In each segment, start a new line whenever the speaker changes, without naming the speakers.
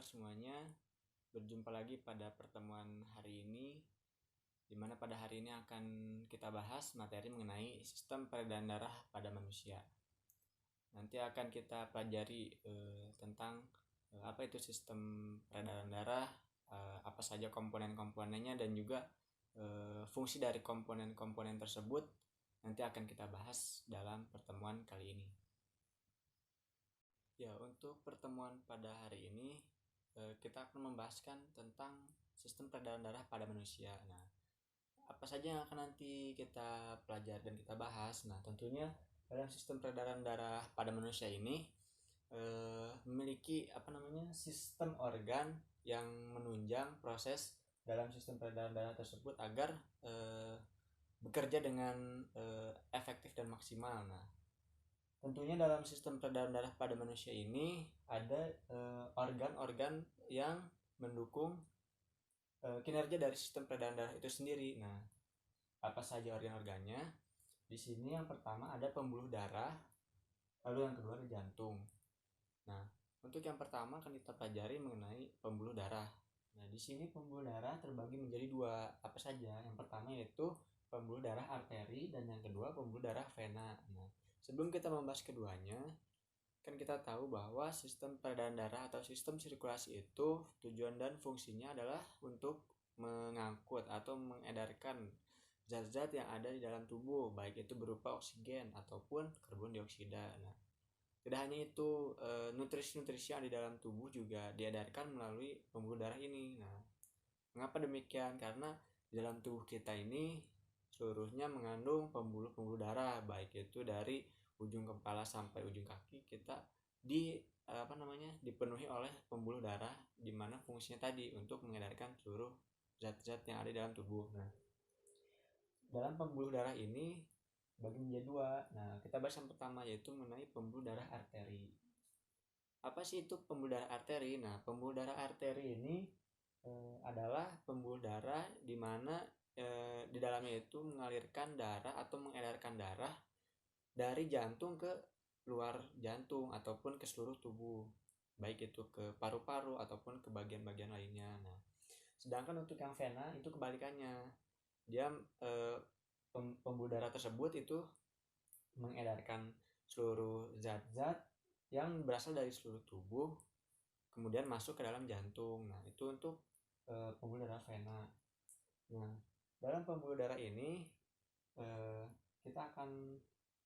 semuanya, berjumpa lagi pada pertemuan hari ini, di mana pada hari ini akan kita bahas materi mengenai sistem peredaran darah pada manusia. Nanti akan kita pelajari tentang apa itu sistem peredaran darah, apa saja komponen-komponennya, dan juga fungsi dari komponen-komponen tersebut nanti akan kita bahas dalam pertemuan kali ini. Ya, untuk pertemuan pada hari ini kita akan membahaskan tentang sistem peredaran darah pada manusia. Nah, apa saja yang akan nanti kita pelajari dan kita bahas? Nah, tentunya dalam sistem peredaran darah pada manusia ini memiliki sistem organ yang menunjang proses dalam sistem peredaran darah tersebut agar bekerja dengan efektif dan maksimal. Nah, tentunya dalam sistem peredaran darah pada manusia ini ada organ-organ yang mendukung kinerja dari sistem peredaran darah itu sendiri. Nah, apa saja organ-organnya? Di sini yang pertama ada pembuluh darah, lalu yang kedua ada jantung. Nah, untuk yang pertama akan kita pelajari mengenai pembuluh darah. Nah, di sini pembuluh darah terbagi menjadi dua, apa saja? Yang pertama yaitu pembuluh darah arteri dan yang kedua pembuluh darah vena. Nah, sebelum kita membahas keduanya, kan kita tahu bahwa sistem peredaran darah atau sistem sirkulasi itu tujuan dan fungsinya adalah untuk mengangkut atau mengedarkan zat-zat yang ada di dalam tubuh, baik itu berupa oksigen ataupun karbon dioksida. Nah, tidak hanya itu, nutrisi-nutrisi yang di dalam tubuh juga diedarkan melalui pembuluh darah ini. Nah, mengapa demikian? Karena di dalam tubuh kita ini seluruhnya mengandung pembuluh-pembuluh darah, baik itu dari ujung kepala sampai ujung kaki kita dipenuhi oleh pembuluh darah, di mana fungsinya tadi untuk mengedarkan seluruh zat-zat yang ada di dalam tubuh. Nah, dalam pembuluh darah ini bagi menjadi dua. Nah, kita bahas yang pertama yaitu mengenai pembuluh darah arteri. Apa sih itu pembuluh darah arteri? Nah, pembuluh darah arteri ini adalah pembuluh darah di mana di dalamnya itu mengalirkan darah atau mengedarkan darah dari jantung ke luar jantung ataupun ke seluruh tubuh, baik itu ke paru-paru ataupun ke bagian-bagian lainnya. Nah, sedangkan untuk yang vena itu kebalikannya. Dia pembuluh darah tersebut itu mengedarkan seluruh zat-zat yang berasal dari seluruh tubuh kemudian masuk ke dalam jantung. Nah, itu untuk pembuluh darah vena. Nah, dalam pembuluh darah ini kita akan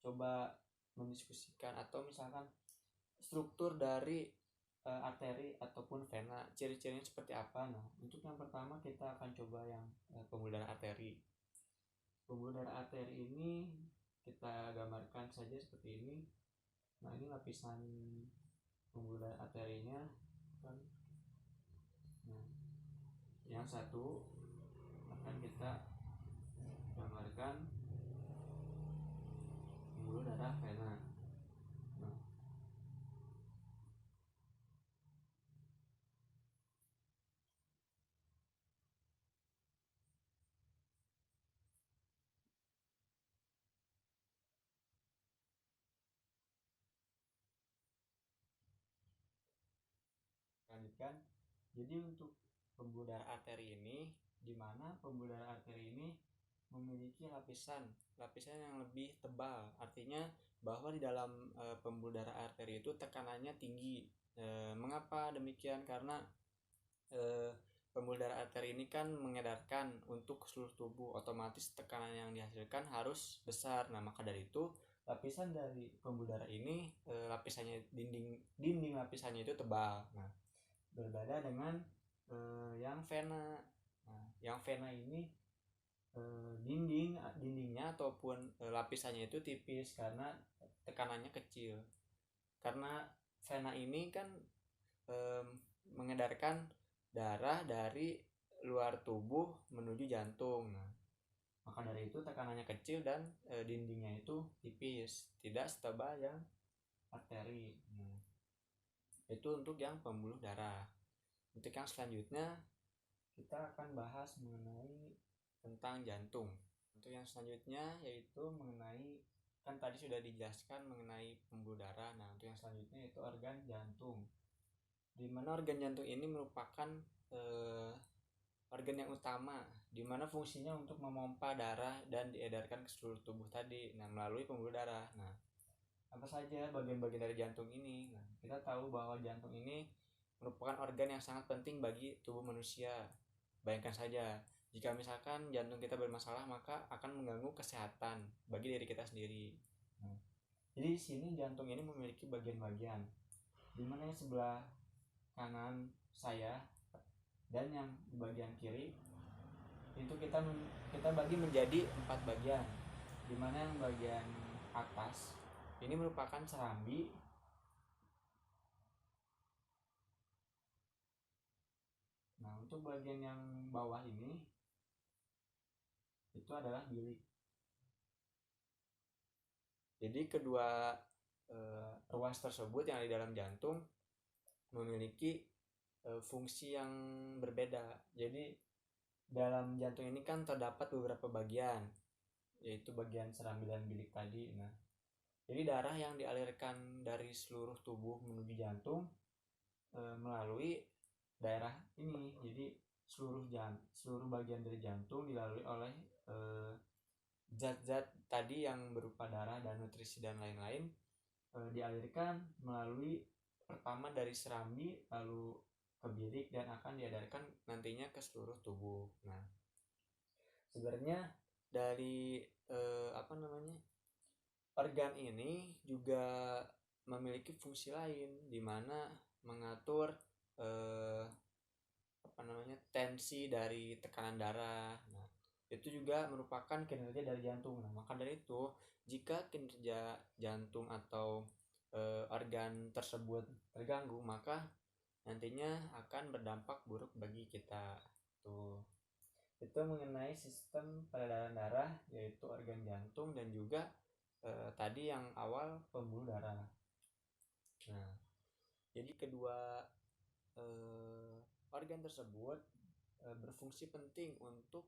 coba mendiskusikan atau misalkan struktur dari arteri ataupun vena, ciri-cirinya seperti apa. Nah, untuk yang pertama kita akan coba yang pembuluh darah arteri. Pembuluh darah arteri ini kita gambarkan saja seperti ini. Nah, ini lapisan pembuluh darah arterinya kan. Nah, yang satu akan kita gambarkan pembuluh darah vena. Nah, lanjutkan. Jadi untuk pembuluh darah arteri ini, di mana pembuluh darah arteri ini memiliki lapisan yang lebih tebal. Artinya bahwa di dalam pembuluh darah arteri itu tekanannya tinggi. Mengapa demikian? Karena pembuluh darah arteri ini kan mengedarkan untuk seluruh tubuh, otomatis tekanan yang dihasilkan harus besar. Nah, maka dari itu lapisan dari pembuluh darah ini lapisannya dinding lapisannya itu tebal. Nah, berbeda dengan yang vena. Nah, yang vena ini dindingnya ataupun lapisannya itu tipis karena tekanannya kecil. Karena vena ini kan mengedarkan darah dari luar tubuh menuju jantung. Nah, maka dari itu tekanannya kecil dan dindingnya itu tipis, tidak setebal yang arteri. Nah, itu untuk yang pembuluh darah. Untuk yang selanjutnya kita akan bahas mengenai tentang jantung. Untuk yang selanjutnya yaitu mengenai, kan tadi sudah dijelaskan mengenai pembuluh darah. Nah, untuk yang selanjutnya yaitu organ jantung. di mana organ jantung ini merupakan organ yang utama, di mana fungsinya untuk memompa darah dan diedarkan ke seluruh tubuh tadi, melalui pembuluh darah. Nah, apa saja bagian-bagian dari jantung ini? Nah, kita tahu bahwa jantung ini merupakan organ yang sangat penting bagi tubuh manusia. Bayangkan saja, jika misalkan jantung kita bermasalah, maka akan mengganggu kesehatan bagi diri kita sendiri. Nah, jadi di sini jantung ini memiliki bagian-bagian, di mana yang sebelah kanan saya dan yang di bagian kiri itu kita bagi menjadi 4 bagian, di mana yang bagian atas ini merupakan serambi, nah untuk bagian yang bawah ini itu adalah bilik. Jadi kedua ruas tersebut yang ada di dalam jantung memiliki fungsi yang berbeda. Jadi dalam jantung ini kan terdapat beberapa bagian, yaitu bagian serambi dan bilik tadi. Nah, jadi darah yang dialirkan dari seluruh tubuh menuju jantung melalui daerah ini. Jadi seluruh bagian dari jantung dilalui oleh zat-zat tadi yang berupa darah dan nutrisi dan lain-lain, dialirkan melalui pertama dari serambi lalu ke bilik dan akan diedarkan nantinya ke seluruh tubuh. Nah, sebenarnya dari organ ini juga memiliki fungsi lain, di mana mengatur tensi dari tekanan darah. Nah, itu juga merupakan kinerja dari jantung. Nah, maka dari itu jika kinerja jantung atau organ tersebut terganggu, maka nantinya akan berdampak buruk bagi kita. Itu mengenai sistem peredaran darah, yaitu organ jantung dan juga tadi yang awal pembuluh darah. Nah, jadi kedua organ tersebut berfungsi penting untuk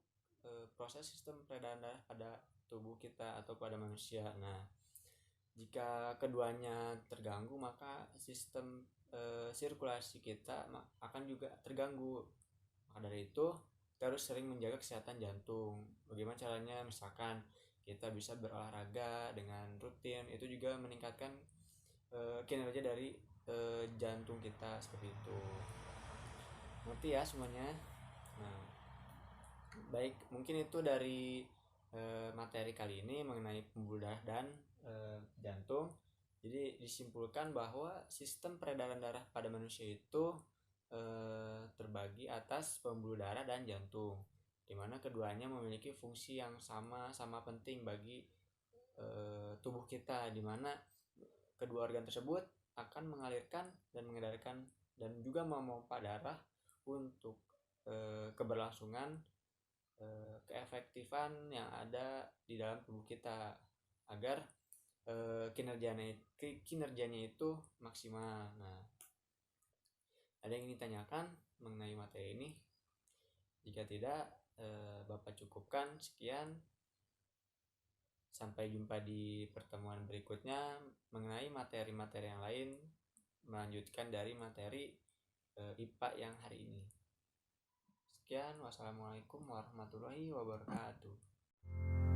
proses sistem peredaran darah pada tubuh kita atau pada manusia. Nah, jika keduanya terganggu, maka sistem sirkulasi kita akan juga terganggu. Maka dari itu kita harus sering menjaga kesehatan jantung. Bagaimana caranya? Misalkan kita bisa berolahraga dengan rutin, itu juga meningkatkan kinerja dari jantung kita, seperti itu. Ngerti ya semuanya? Nah, baik, mungkin itu dari materi kali ini mengenai pembuluh darah dan jantung. Jadi disimpulkan bahwa sistem peredaran darah pada manusia itu terbagi atas pembuluh darah dan jantung, di mana keduanya memiliki fungsi yang sama penting bagi tubuh kita, di mana kedua organ tersebut akan mengalirkan dan mengedarkan dan juga memompa darah untuk keberlangsungan keefektifan yang ada di dalam tubuh kita, agar kinerjanya itu maksimal. Nah, ada yang ingin ditanyakan mengenai materi ini? Jika tidak, Bapak cukupkan sekian. Sampai jumpa di pertemuan berikutnya mengenai materi-materi yang lain, melanjutkan dari materi IPA yang hari ini. Sekian, wassalamualaikum warahmatullahi wabarakatuh.